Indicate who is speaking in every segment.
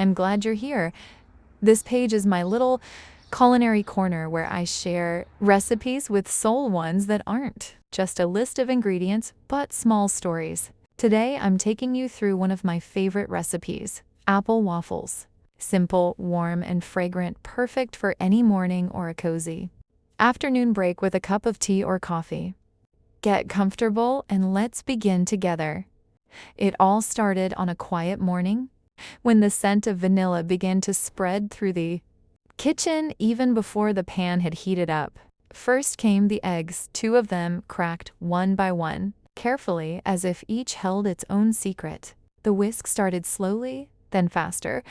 Speaker 1: I'm glad you're here. This page is my little culinary corner where I share recipes with soul ones that aren't just a list of ingredients, but small stories. Today, I'm taking you through one of my favorite recipes, apple waffles. Simple, warm, and fragrant, perfect for any morning or a cozy afternoon break with a cup of tea or coffee. Get comfortable and let's begin together. It all started on a quiet morning when the scent of vanilla began to spread through the kitchen even before the pan had heated up. First came the eggs, 2 of them cracked one by one, carefully as if each held its own secret. The whisk started slowly, then faster,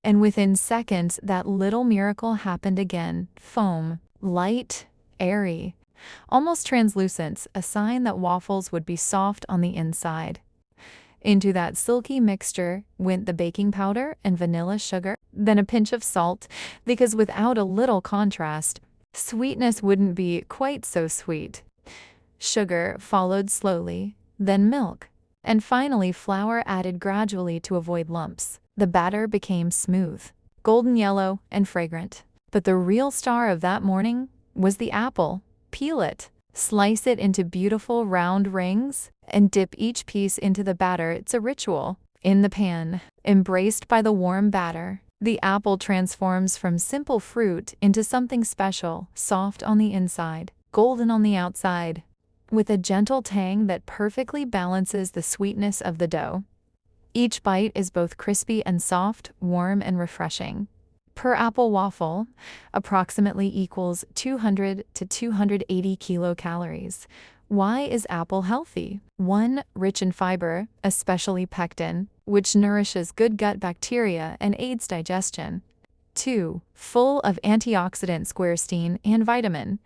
Speaker 1: and within seconds that little miracle happened again. Foam, light, airy, almost translucent, a sign that waffles would be soft on the inside. Into that silky mixture went the baking powder and vanilla sugar, then a pinch of salt, because without a little contrast, sweetness wouldn't be quite so sweet. Sugar followed slowly, then milk, and finally flour added gradually to avoid lumps. The batter became smooth, golden yellow, and fragrant. But the real star of that morning was the apple. Peel it, slice it into beautiful round rings, and dip each piece into the batter. It's a ritual. In the pan, embraced by the warm batter, the apple transforms from simple fruit into something special, soft on the inside, golden on the outside, with a gentle tang that perfectly balances the sweetness of the dough. Each bite is both crispy and soft, warm and refreshing. Per apple waffle, approximately equals 200 to 280 kilocalories. Why is apple healthy? 1. Rich in fiber, especially pectin, which nourishes good gut bacteria and aids digestion. 2. Full of antioxidant quercetin and vitamin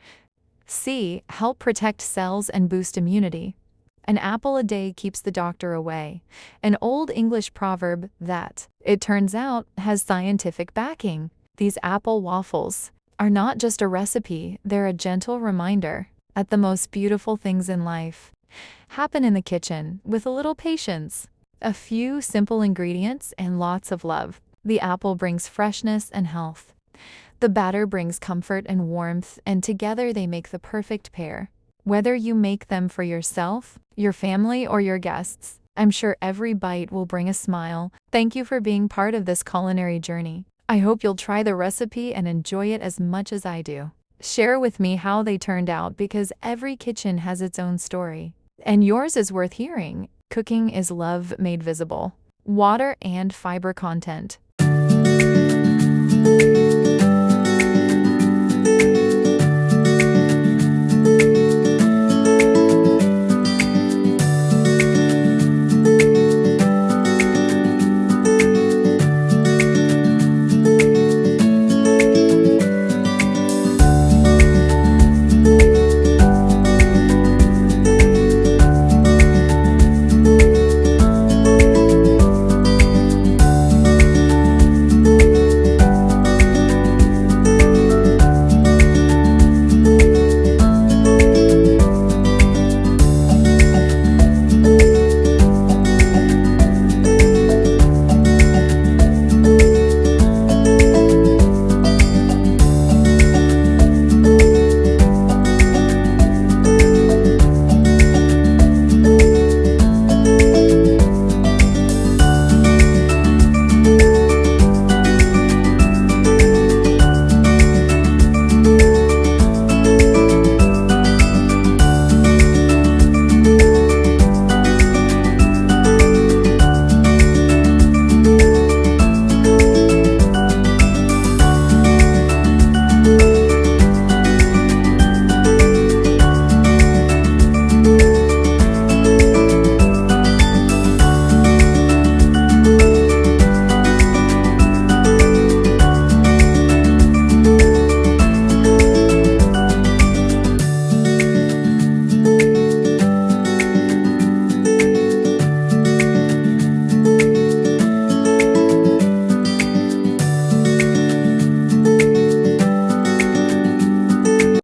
Speaker 1: C, help protect cells and boost immunity. An apple a day keeps the doctor away. An old English proverb that, it turns out, has scientific backing. These apple waffles are not just a recipe, they're a gentle reminder that the most beautiful things in life happen in the kitchen with a little patience, a few simple ingredients, and lots of love. The apple brings freshness and health. The batter brings comfort and warmth, and together they make the perfect pair. Whether you make them for yourself, your family, or your guests, I'm sure every bite will bring a smile. Thank you for being part of this culinary journey. I hope you'll try the recipe and enjoy it as much as I do. Share with me how they turned out because every kitchen has its own story. And yours is worth hearing. Cooking is love made visible. Water and fiber content.